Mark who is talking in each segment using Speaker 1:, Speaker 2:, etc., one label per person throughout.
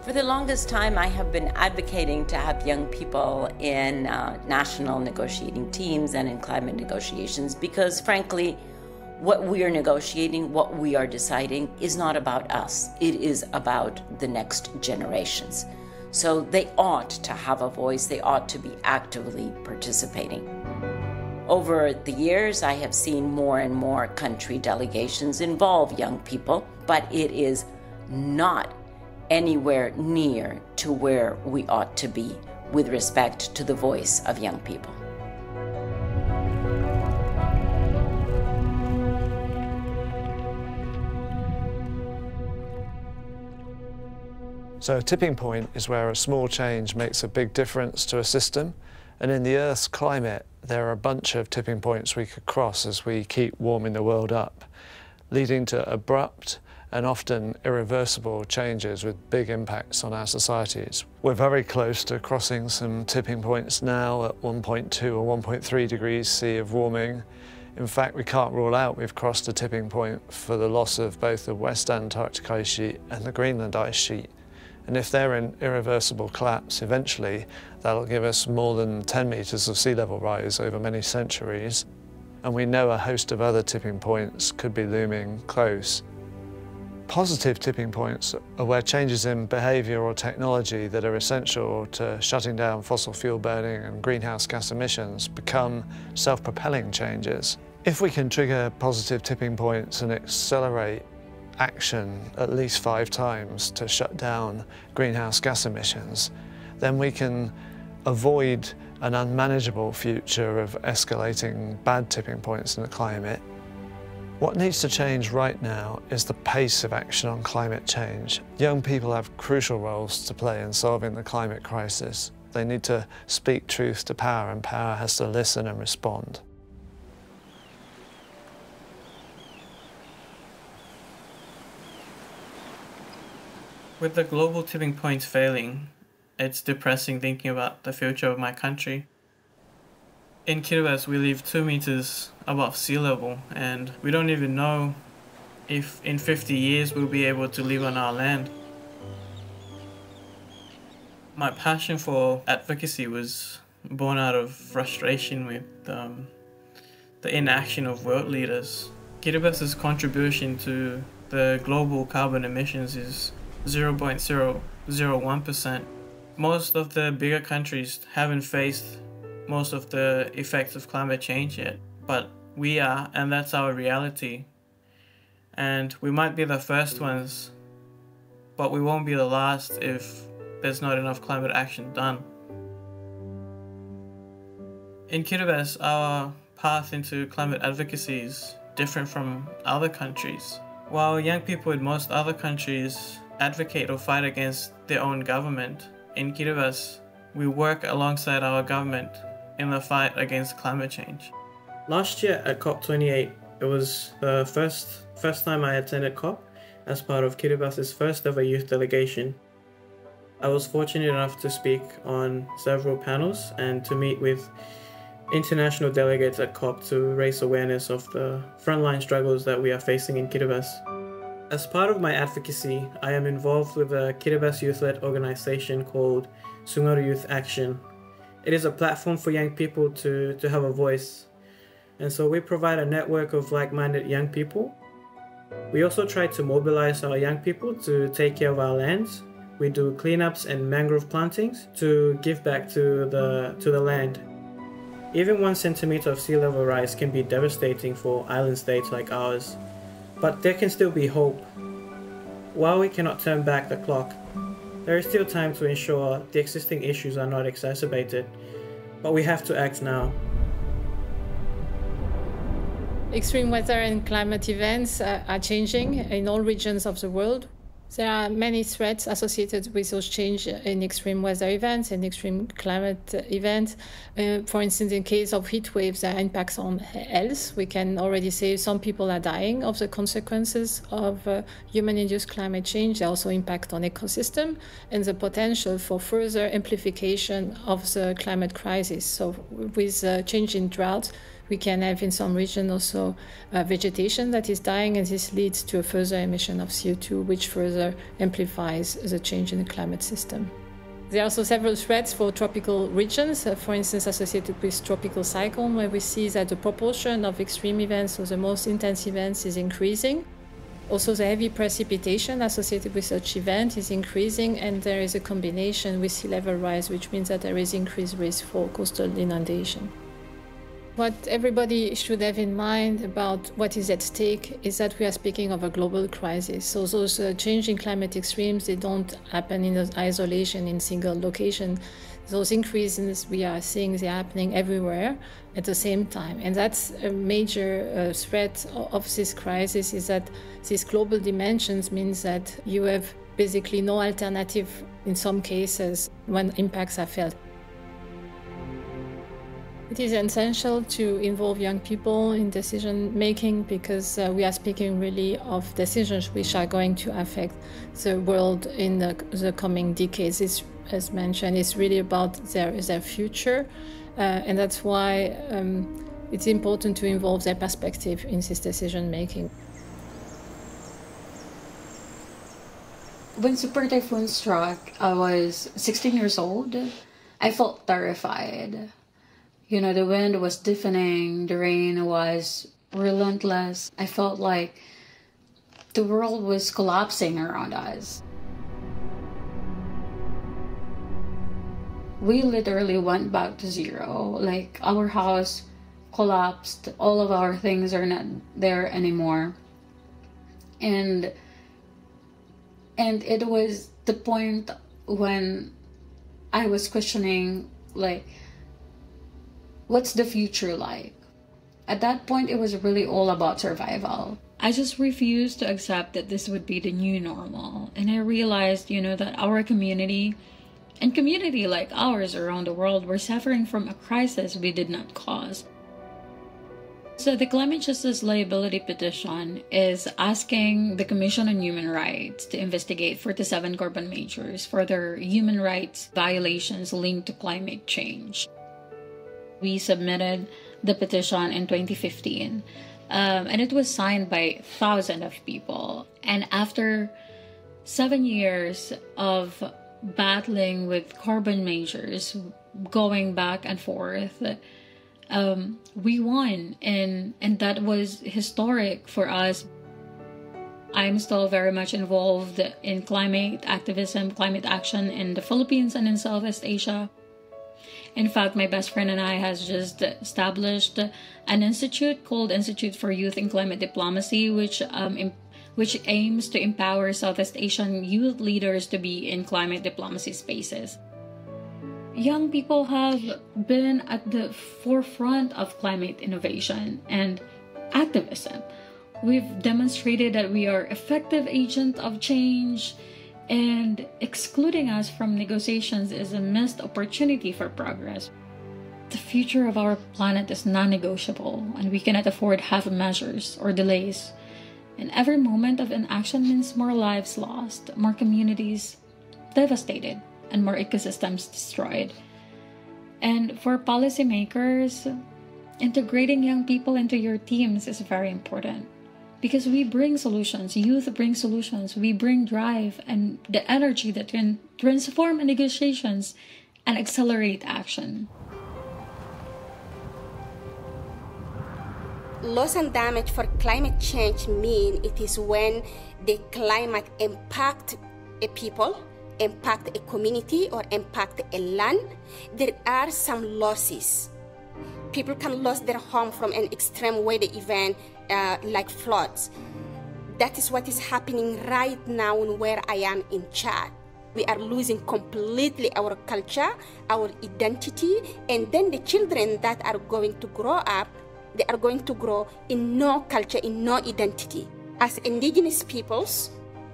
Speaker 1: For the longest time, I have been advocating to have young people in national negotiating teams and in climate negotiations because, frankly, what we are negotiating, what we are deciding, is not about us. It is about the next generations. So they ought to have a voice. They ought to be actively participating. Over the years, I have seen more and more country delegations involve young people, but it is not anywhere near to where we ought to be with respect to the voice of young people.
Speaker 2: So a tipping point is where a small change makes a big difference to a system, and in the Earth's climate there are a bunch of tipping points we could cross as we keep warming the world up, leading to abrupt and often irreversible changes with big impacts on our societies. We're very close to crossing some tipping points now at 1.2 or 1.3 degrees C of warming. In fact, we can't rule out we've crossed a tipping point for the loss of both the West Antarctic ice sheet and the Greenland ice sheet. And if they're in irreversible collapse eventually, that'll give us more than 10 meters of sea level rise over many centuries. And we know a host of other tipping points could be looming close. Positive tipping points are where changes in behaviour or technology that are essential to shutting down fossil fuel burning and greenhouse gas emissions become self-propelling changes. If we can trigger positive tipping points and accelerate action at least 5 times to shut down greenhouse gas emissions, then we can avoid an unmanageable future of escalating bad tipping points in the climate. What needs to change right now is the pace of action on climate change. Young people have crucial roles to play in solving the climate crisis. They need to speak truth to power, and power has to listen and respond.
Speaker 3: With the global tipping points failing, it's depressing thinking about the future of my country. In Kiribati, we live 2 meters above sea level, and we don't even know if in 50 years we'll be able to live on our land. My passion for advocacy was born out of frustration with the inaction of world leaders. Kiribati's contribution to the global carbon emissions is 0.001%. Most of the bigger countries haven't faced most of the effects of climate change yet, but we are, and that's our reality. And we might be the first ones, but we won't be the last if there's not enough climate action done. In Kiribati, our path into climate advocacy is different from other countries. While young people in most other countries advocate or fight against their own government, in Kiribati, we work alongside our government in the fight against climate change. Last year at COP28, it was the first time I attended COP as part of Kiribati's first ever youth delegation. I was fortunate enough to speak on several panels and to meet with international delegates at COP to raise awareness of the frontline struggles that we are facing in Kiribati. As part of my advocacy, I am involved with a Kiribati youth-led organization called Sungaru Youth Action. It is a platform for young people to have a voice. And so we provide a network of like-minded young people. We also try to mobilize our young people to take care of our lands. We do cleanups and mangrove plantings to give back to the land. Even 1 centimeter of sea level rise can be devastating for island states like ours. But there can still be hope. While we cannot turn back the clock, there is still time to ensure the existing issues are not exacerbated, but we have to act now.
Speaker 4: Extreme weather and climate events are changing in all regions of the world. There are many threats associated with those changes in extreme weather events and extreme climate events. For instance, in case of heat waves, there are impacts on health. We can already say some people are dying of the consequences of human-induced climate change. There also impact on ecosystem and the potential for further amplification of the climate crisis. So with change in drought, We can have in some regions also vegetation that is dying, and this leads to a further emission of CO2, which further amplifies the change in the climate system. There are also several threats for tropical regions, for instance, associated with tropical cyclone, where we see that the proportion of extreme events, so the most intense events, is increasing. Also, the heavy precipitation associated with such event is increasing, and there is a combination with sea level rise, which means that there is increased risk for coastal inundation. What everybody should have in mind about what is at stake is that we are speaking of a global crisis. So those changing climate extremes, they don't happen in isolation in single location. Those increases we are seeing, they're happening everywhere at the same time. And that's a major threat of this crisis, is that these global dimensions means that you have basically no alternative in some cases when impacts are felt. It is essential to involve young people in decision making, because we are speaking really of decisions which are going to affect the world in the coming decades. It's, as mentioned, it's really about their future, and that's why it's important to involve their perspective in this decision making.
Speaker 5: When Super Typhoon struck, I was 16 years old. I felt terrified. You know, the wind was deafening, the rain was relentless. I felt like the world was collapsing around us. We literally went back to zero. Like, our house collapsed, all of our things are not there anymore. And it was the point when I was questioning, like, what's the future like? At that point, it was really all about survival. I just refused to accept that this would be the new normal. And I realized, you know, that our community and community like ours around the world were suffering from a crisis we did not cause. So the Climate Justice Liability Petition is asking the Commission on Human Rights to investigate 47 carbon majors for their human rights violations linked to climate change. We submitted the petition in 2015, and it was signed by thousands of people. And after 7 years of battling with carbon majors, going back and forth, we won, and that was historic for us. I'm still very much involved in climate activism, climate action in the Philippines and in Southeast Asia. In fact, my best friend and I has just established an institute called Institute for Youth in Climate Diplomacy, which aims to empower Southeast Asian youth leaders to be in climate diplomacy spaces. Young people have been at the forefront of climate innovation and activism. We've demonstrated that we are effective agents of change, and excluding us from negotiations is a missed opportunity for progress. The future of our planet is non-negotiable, and we cannot afford half measures or delays. And every moment of inaction means more lives lost, more communities devastated, and more ecosystems destroyed. And for policymakers, integrating young people into your teams is very important, because we bring solutions, youth bring solutions, we bring drive and the energy that can transform negotiations and accelerate action.
Speaker 6: Loss and damage for climate change mean it is when the climate impact a people, impact a community, or impact a land. There are some losses. People can lose their home from an extreme weather event like floods. That is what is happening right now where I am in Chad. We are losing completely our culture, our identity, and then the children that are going to grow up, they are going to grow in no culture, in no identity. As indigenous peoples,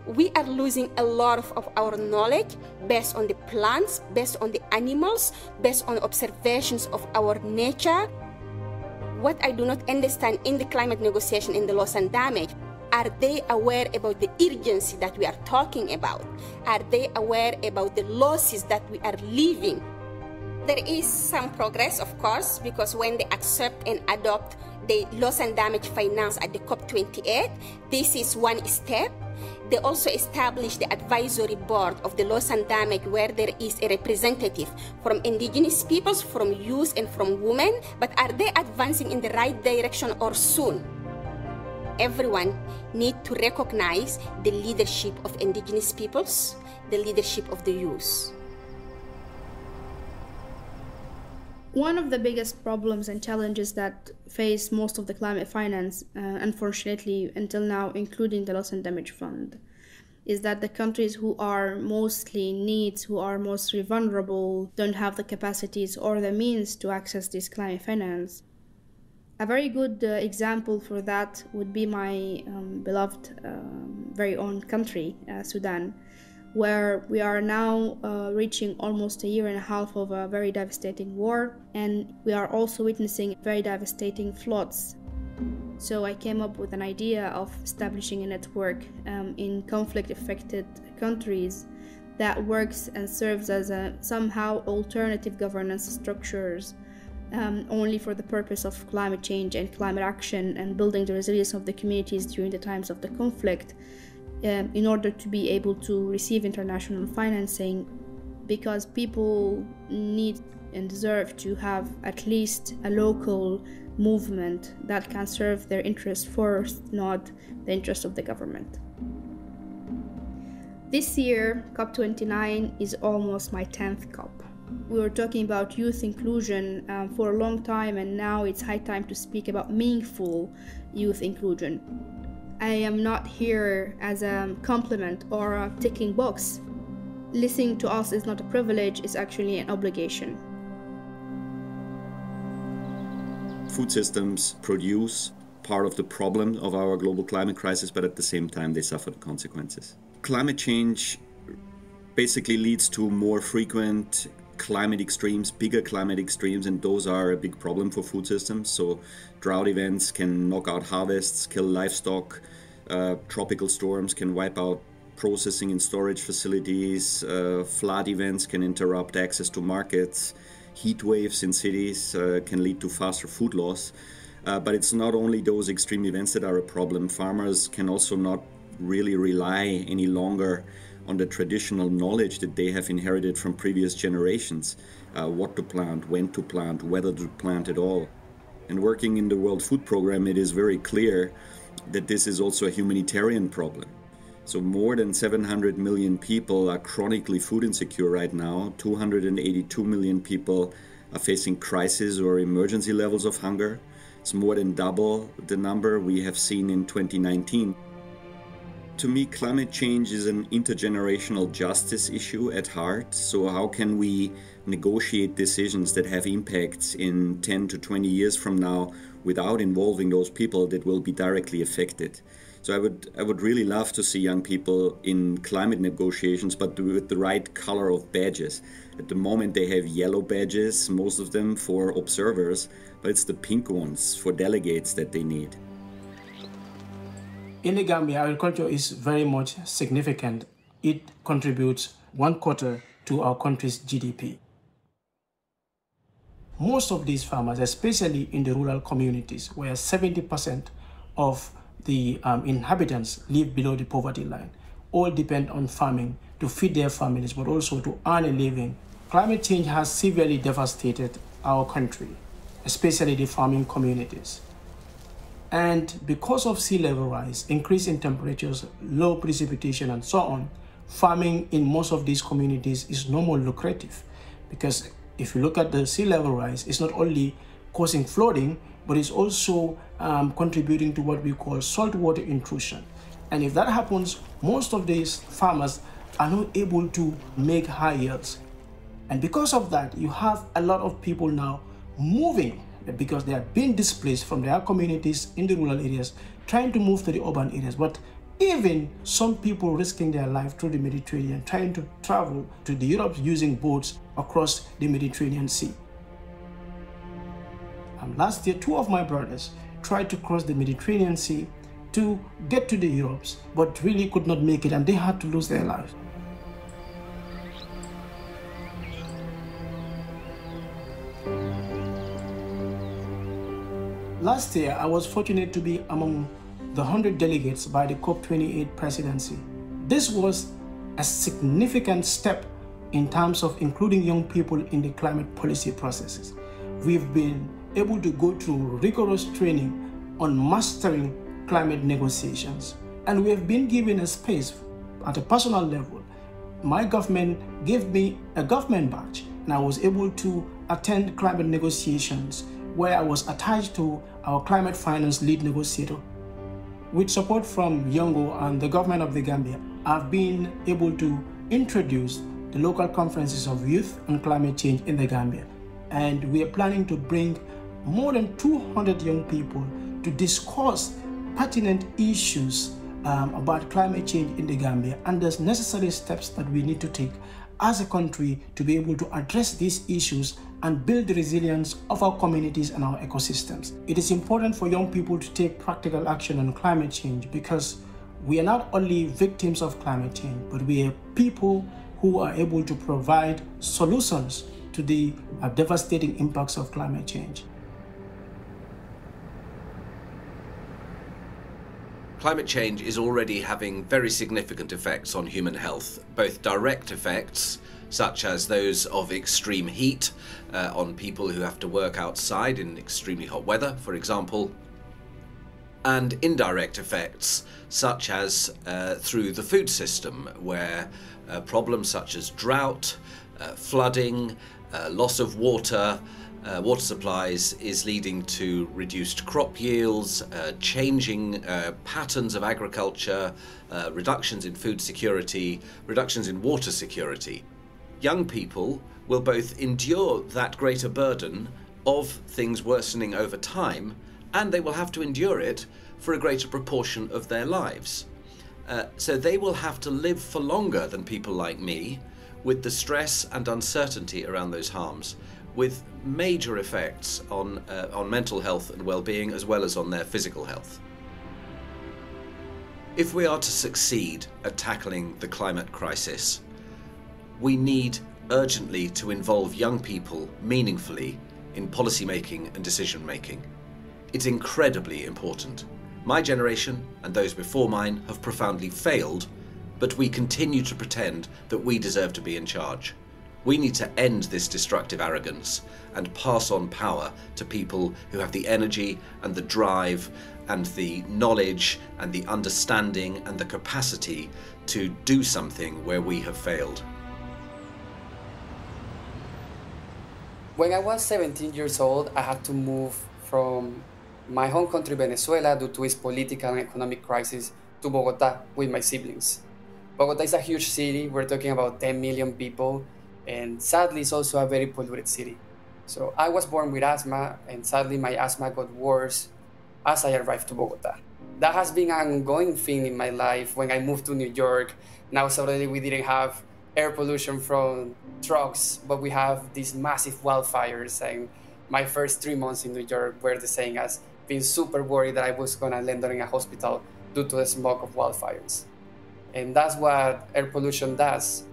Speaker 6: we are losing a lot of our knowledge based on the plants, based on the animals, based on observations of our nature. What I do not understand in the climate negotiation, in the loss and damage, are they aware about the urgency that we are talking about? Are they aware about the losses that we are leaving? there is some progress, of course, because when they accept and adopt the loss and damage finance at the COP28, this is one step. They also established the advisory board of the loss and damage, where there is a representative from indigenous peoples, from youth, and from women. But are they advancing in the right direction or soon? Everyone needs to recognize the leadership of indigenous peoples, the leadership of the youth.
Speaker 7: One of the biggest problems and challenges that face most of the climate finance, unfortunately until now, including the Loss and Damage Fund, is that the countries who are mostly in need, who are mostly vulnerable, don't have the capacities or the means to access this climate finance. A very good example for that would be my beloved, very own country, Sudan, where we are now reaching almost a year and a half of a very devastating war, and we are also witnessing very devastating floods. So I came up with an idea of establishing a network in conflict-affected countries that works and serves as a somehow alternative governance structures, only for the purpose of climate change and climate action and building the resilience of the communities during the times of the conflict, in order to be able to receive international financing, because people need and deserve to have at least a local movement that can serve their interests first, not the interests of the government. This year, COP29 is almost my 10th COP. We were talking about youth inclusion for a long time, and now it's high time to speak about meaningful youth inclusion. I am not here as a compliment or a ticking box. Listening to us is not a privilege, it's actually an obligation.
Speaker 8: Food systems produce part of the problem of our global climate crisis, but at the same time they suffer the consequences. Climate change basically leads to more frequent climate extremes, bigger climate extremes, and those are a big problem for food systems. So drought events can knock out harvests, kill livestock, tropical storms can wipe out processing and storage facilities, flood events can interrupt access to markets, heat waves in cities can lead to faster food loss. But it's not only those extreme events that are a problem. Farmers can also not really rely any longer on the traditional knowledge that they have inherited from previous generations, what to plant, when to plant, whether to plant at all. And working in the World Food Programme, it is very clear that this is also a humanitarian problem. So more than 700 million people are chronically food insecure right now. 282 million people are facing crisis or emergency levels of hunger. It's more than double the number we have seen in 2019. To me, climate change is an intergenerational justice issue at heart. So how can we negotiate decisions that have impacts in 10 to 20 years from now without involving those people that will be directly affected? So I would really love to see young people in climate negotiations, but with the right color of badges. At the moment they have yellow badges, most of them for observers, but it's the pink ones for delegates that they need.
Speaker 9: In the Gambia, agriculture is very much significant. It contributes 1/4 to our country's GDP. Most of these farmers, especially in the rural communities, where 70% of the inhabitants live below the poverty line, all depend on farming to feed their families, but also to earn a living. Climate change has severely devastated our country, especially the farming communities. And because of sea level rise, increase in temperatures, low precipitation, and so on, farming in most of these communities is no more lucrative. Because if you look at the sea level rise, it's not only causing flooding, but it's also contributing to what we call saltwater intrusion. And if that happens, most of these farmers are not able to make high yields. And because of that, you have a lot of people now moving, because they are being displaced from their communities in the rural areas, trying to move to the urban areas. But even some people risking their life through the Mediterranean, trying to travel to the Europe using boats across the Mediterranean Sea. Last year, 2 of my brothers tried to cross the Mediterranean Sea to get to the Europes, but really could not make it, and they had to lose their lives. Last year, I was fortunate to be among the 100 delegates by the COP28 presidency. This was a significant step in terms of including young people in the climate policy processes. We've been able to go through rigorous training on mastering climate negotiations, and we have been given a space at a personal level. My government gave me a government badge, and I was able to attend climate negotiations where I was attached to our climate finance lead negotiator. With support from Yongo and the government of the Gambia, I've been able to introduce the local conferences of youth and climate change in the Gambia. And we are planning to bring more than 200 young people to discuss pertinent issues about climate change in the Gambia, and there's necessary steps that we need to take as a country to be able to address these issues and build the resilience of our communities and our ecosystems. It is important for young people to take practical action on climate change because we are not only victims of climate change, but we are people who are able to provide solutions to the devastating impacts of climate change.
Speaker 10: Climate change is already having very significant effects on human health, both direct effects, such as those of extreme heat on people who have to work outside in extremely hot weather, for example, and indirect effects, such as through the food system, where problems such as drought, flooding, loss of water, water supplies is leading to reduced crop yields, changing patterns of agriculture, reductions in food security, reductions in water security. Young people will both endure that greater burden of things worsening over time, and they will have to endure it for a greater proportion of their lives. So they will have to live for longer than people like me, with the stress and uncertainty around those harms, with major effects on mental health and well-being, as well as on their physical health. If we are to succeed at tackling the climate crisis, we need urgently to involve young people meaningfully in policy making and decision making. It's incredibly important. My generation and those before mine have profoundly failed, but we continue to pretend that we deserve to be in charge. We need to end this destructive arrogance and pass on power to people who have the energy and the drive and the knowledge and the understanding and the capacity to do something where we have failed.
Speaker 11: When I was 17 years old, I had to move from my home country, Venezuela, due to its political and economic crisis, to Bogota with my siblings. Bogota is a huge city. We're talking about 10 million people, and sadly, it's also a very polluted city. So I was born with asthma, and sadly, my asthma got worse as I arrived to Bogota. That has been an ongoing thing in my life. When I moved to New York, now suddenly we didn't have air pollution from trucks, but we have these massive wildfires. And my first 3 months in New York were the same as being super worried that I was gonna land in a hospital due to the smoke of wildfires. And that's what air pollution does.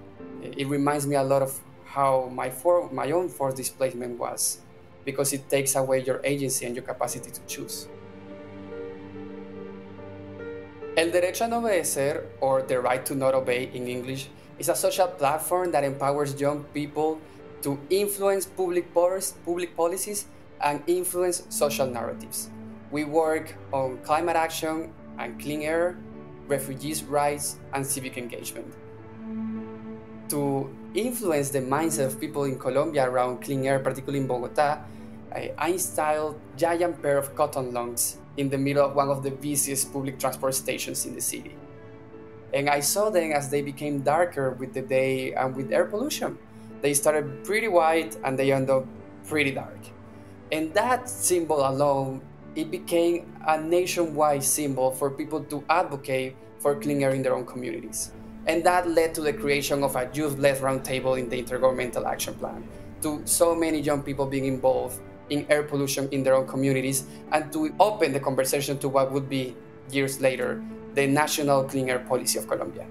Speaker 11: It reminds me a lot of how my own forced displacement was, because it takes away your agency and your capacity to choose. El derecho a no obedecer, or the right to not obey in English, is a social platform that empowers young people to influence public policies and influence social narratives. We work on climate action and clean air, refugees' rights, and civic engagement. To influence the mindset of people in Colombia around clean air, particularly in Bogota, I installed a giant pair of cotton lungs in the middle of one of the busiest public transport stations in the city. And I saw them as they became darker with the day and with air pollution. They started pretty white and they ended up pretty dark. And that symbol alone, it became a nationwide symbol for people to advocate for clean air in their own communities. And that led to the creation of a youth-led roundtable in the Intergovernmental Action Plan, to so many young people being involved in air pollution in their own communities, and to open the conversation to what would be, years later, the National Clean Air Policy of Colombia.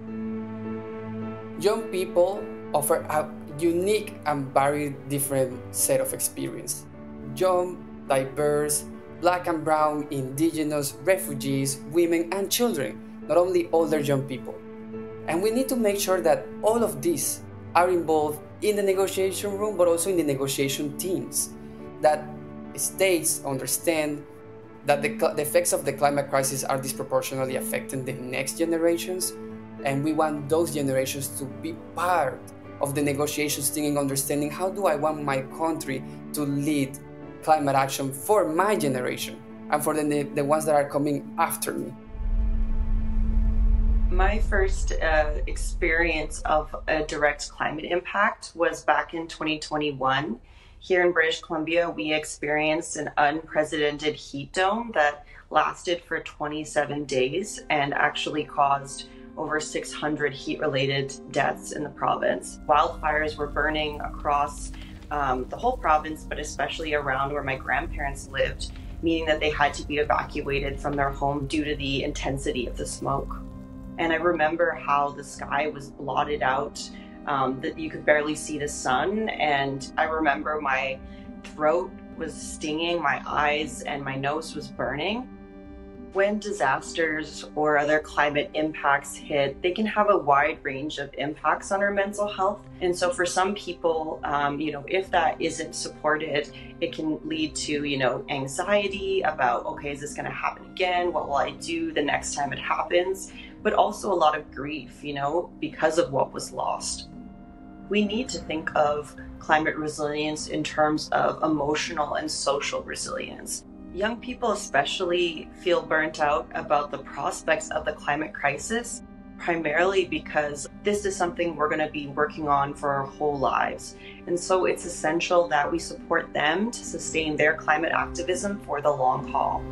Speaker 11: Young people offer a unique and very different set of experience. Young, diverse, black and brown, indigenous, refugees, women, and children, not only older young people. And we need to make sure that all of these are involved in the negotiation room, but also in the negotiation teams, that states understand that the effects of the climate crisis are disproportionately affecting the next generations, and we want those generations to be part of the negotiations team in understanding how do I want my country to lead climate action for my generation and for the ones that are coming after me.
Speaker 12: My first experience of a direct climate impact was back in 2021. Here in British Columbia, we experienced an unprecedented heat dome that lasted for 27 days and actually caused over 600 heat-related deaths in the province. Wildfires were burning across the whole province, but especially around where my grandparents lived, meaning that they had to be evacuated from their home due to the intensity of the smoke. And I remember how the sky was blotted out, that you could barely see the sun. And I remember my throat was stinging, my eyes and my nose was burning. When disasters or other climate impacts hit, they can have a wide range of impacts on our mental health. And so for some people, if that isn't supported, it can lead to, anxiety about, okay, is this going to happen again? What will I do the next time it happens? But also a lot of grief, because of what was lost. We need to think of climate resilience in terms of emotional and social resilience. Young people especially feel burnt out about the prospects of the climate crisis, primarily because this is something we're going to be working on for our whole lives. And so it's essential that we support them to sustain their climate activism for the long haul.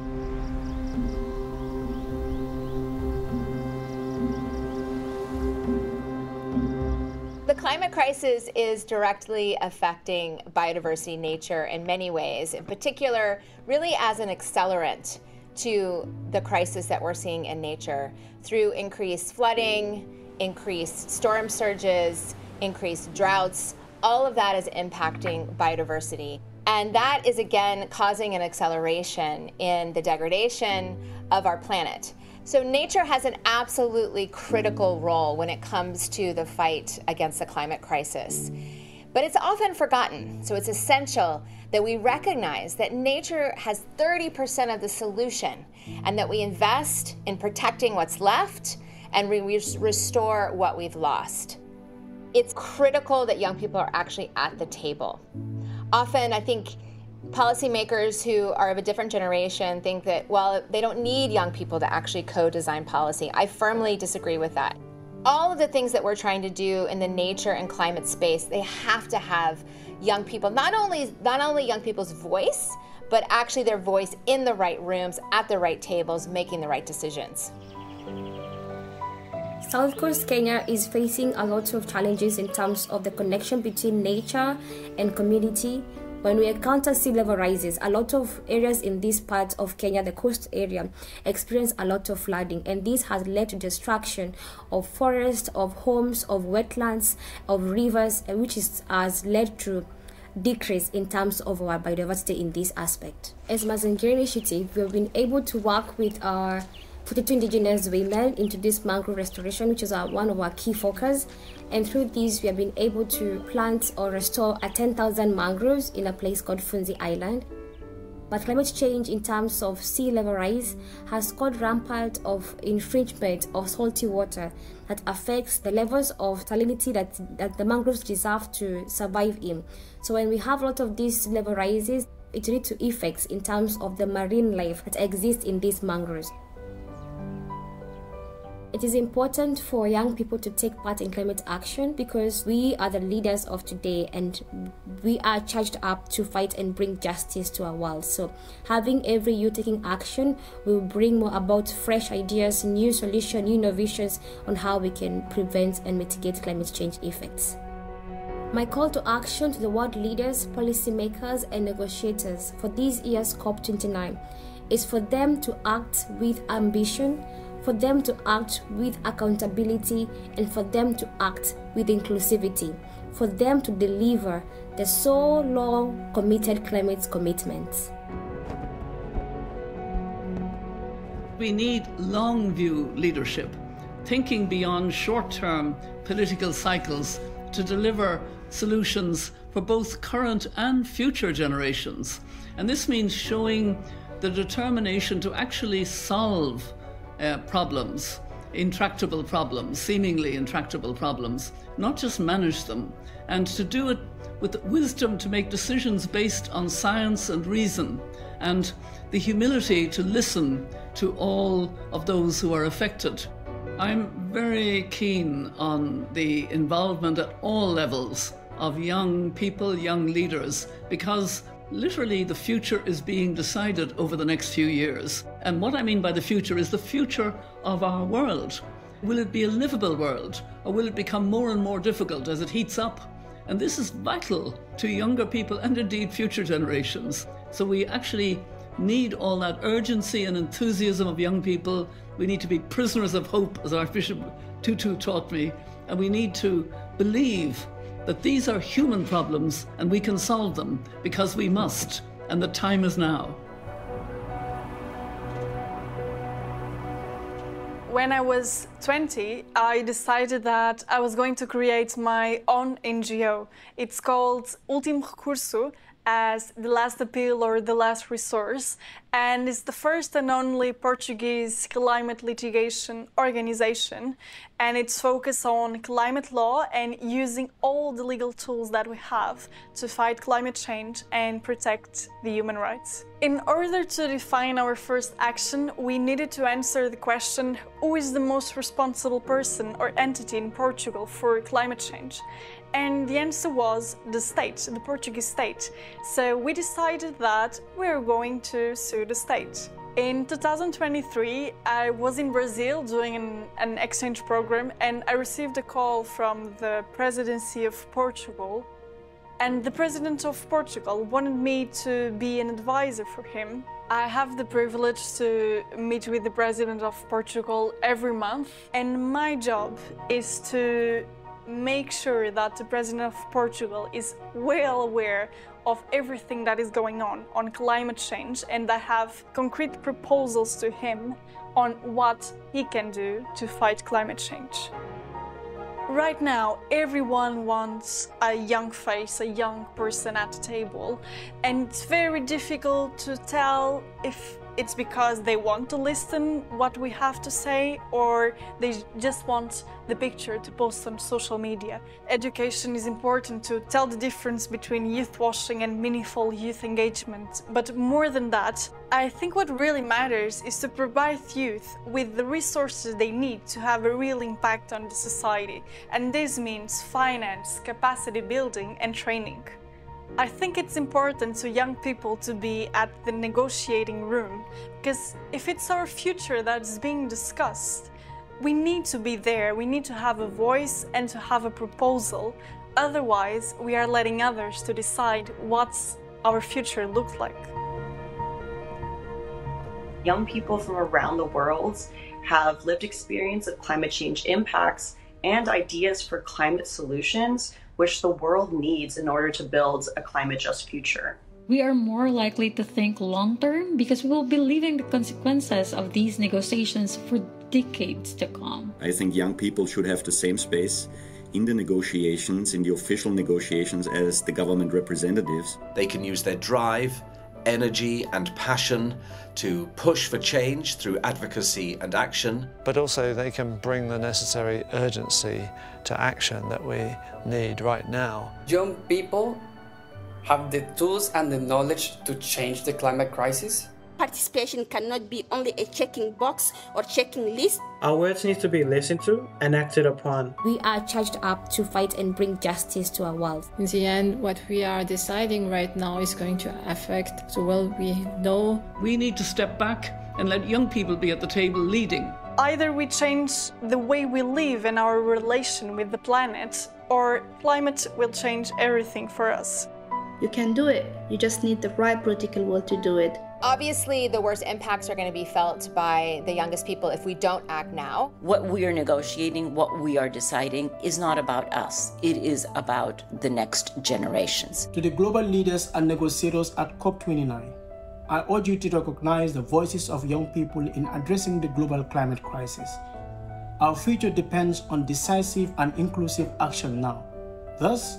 Speaker 13: The climate crisis is directly affecting biodiversity, nature in many ways, in particular, really as an accelerant to the crisis that we're seeing in nature through increased flooding, increased storm surges, increased droughts. All of that is impacting biodiversity. And that is again causing an acceleration in the degradation of our planet. So nature has an absolutely critical role when it comes to the fight against the climate crisis. But it's often forgotten, so it's essential that we recognize that nature has 30% of the solution and that we invest in protecting what's left and we restore what we've lost. It's critical that young people are actually at the table. Often, I think policymakers who are of a different generation think that, well, they don't need young people to actually co-design policy. I firmly disagree with that. All of the things that we're trying to do in the nature and climate space, they have to have young people, not only young people's voice, but actually their voice in the right rooms, at the right tables, making the right decisions.
Speaker 14: South Coast Kenya is facing a lot of challenges in terms of the connection between nature and community. When we encounter sea level rises, a lot of areas in this part of Kenya, the coast area, experience a lot of flooding, and this has led to destruction of forests, of homes, of wetlands, of rivers, which has led to decrease in terms of our biodiversity in this aspect. As Mazingira Initiative, we have been able to work with our 42 indigenous women into this mangrove restoration, which is one of our key focus. And through this, we have been able to plant or restore 10,000 mangroves in a place called Funzi Island. But climate change in terms of sea level rise has caused rampant of infringement of salty water that affects the levels of salinity that the mangroves deserve to survive in. So when we have a lot of these level rises, it leads to effects in terms of the marine life that exists in these mangroves. It is important for young people to take part in climate action because we are the leaders of today and we are charged up to fight and bring justice to our world. So having every youth taking action will bring more about fresh ideas, new solutions, new innovations on how we can prevent and mitigate climate change effects. My call to action to the world leaders, policymakers and negotiators for this year's COP29 is for them to act with ambition, for them to act with accountability, and for them to act with inclusivity, for them to deliver the so long committed climate commitments.
Speaker 15: we need long-view leadership, thinking beyond short-term political cycles to deliver solutions for both current and future generations. And this means showing the determination to actually solve problems, intractable problems, seemingly intractable problems, not just manage them, and to do it with wisdom to make decisions based on science and reason, and the humility to listen to all of those who are affected. I'm very keen on the involvement at all levels of young people, young leaders, because literally the future is being decided over the next few years. And what I mean by the future is the future of our world. Will it be a livable world, or will it become more and more difficult as it heats up? And this is vital to younger people and indeed future generations. So we actually need all that urgency and enthusiasm of young people. We need to be prisoners of hope, as Archbishop Tutu taught me, and we need to believe that these are human problems and we can solve them because we must, and the time is now.
Speaker 16: When I was 20, I decided that I was going to create my own NGO. It's called Último Recurso, as the last appeal or the last resource, and it's the first and only Portuguese climate litigation organization, and it's focused on climate law and using all the legal tools that we have to fight climate change and protect the human rights. In order to define our first action, we needed to answer the question, who is the most responsible person or entity in Portugal for climate change? And the answer was the state, the Portuguese state. So we decided that we're going to sue the state. In 2023, I was in Brazil doing an exchange program, and I received a call from the presidency of Portugal. And the president of Portugal wanted me to be an advisor for him. I have the privilege to meet with the president of Portugal every month, and my job is to make sure that the president of Portugal is well aware of everything that is going on climate change, and I have concrete proposals to him on what he can do to fight climate change. Right now, everyone wants a young face, a young person at the table, and it's very difficult to tell if it's because they want to listen what we have to say, or they just want the picture to post on social media. Education is important to tell the difference between youth washing and meaningful youth engagement. But more than that, I think what really matters is to provide youth with the resources they need to have a real impact on the society. And this means finance, capacity building, and training. I think it's important to young people to be at the negotiating room, because if it's our future that's being discussed, we need to be there, we need to have a voice and to have a proposal. Otherwise, we are letting others to decide what our future looks like.
Speaker 12: Young people from around the world have lived experience of climate change impacts and ideas for climate solutions which the world needs in order to build a climate-just future.
Speaker 17: We are more likely to think long-term because we will be living the consequences of these negotiations for decades to come.
Speaker 8: I think young people should have the same space in the negotiations, in the official negotiations, as the government representatives.
Speaker 10: They can use their drive, energy and passion to push for change through advocacy and action.
Speaker 2: But also they can bring the necessary urgency to action that we need right now.
Speaker 11: Young people have the tools and the knowledge to change the climate crisis.
Speaker 6: Participation cannot be only a checking box or checking list.
Speaker 18: Our words need to be listened to and acted upon.
Speaker 14: We are charged up to fight and bring justice to our world.
Speaker 4: In the end, what we are deciding right now is going to affect the world we know.
Speaker 15: We need to step back and let young people be at the table leading.
Speaker 16: Either we change the way we live and our relation with the planet, or climate will change everything for us.
Speaker 7: You can do it. You just need the right political will to do it.
Speaker 13: Obviously, the worst impacts are going to be felt by the youngest people if we don't act now.
Speaker 1: What we are negotiating, what we are deciding, is not about us. It is about the next generations.
Speaker 9: To the global leaders and negotiators at COP29, I urge you to recognize the voices of young people in addressing the global climate crisis. Our future depends on decisive and inclusive action now. Thus,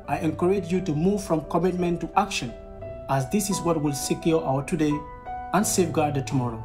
Speaker 9: I encourage you to move from commitment to action, as this is what will secure our today and safeguard the tomorrow.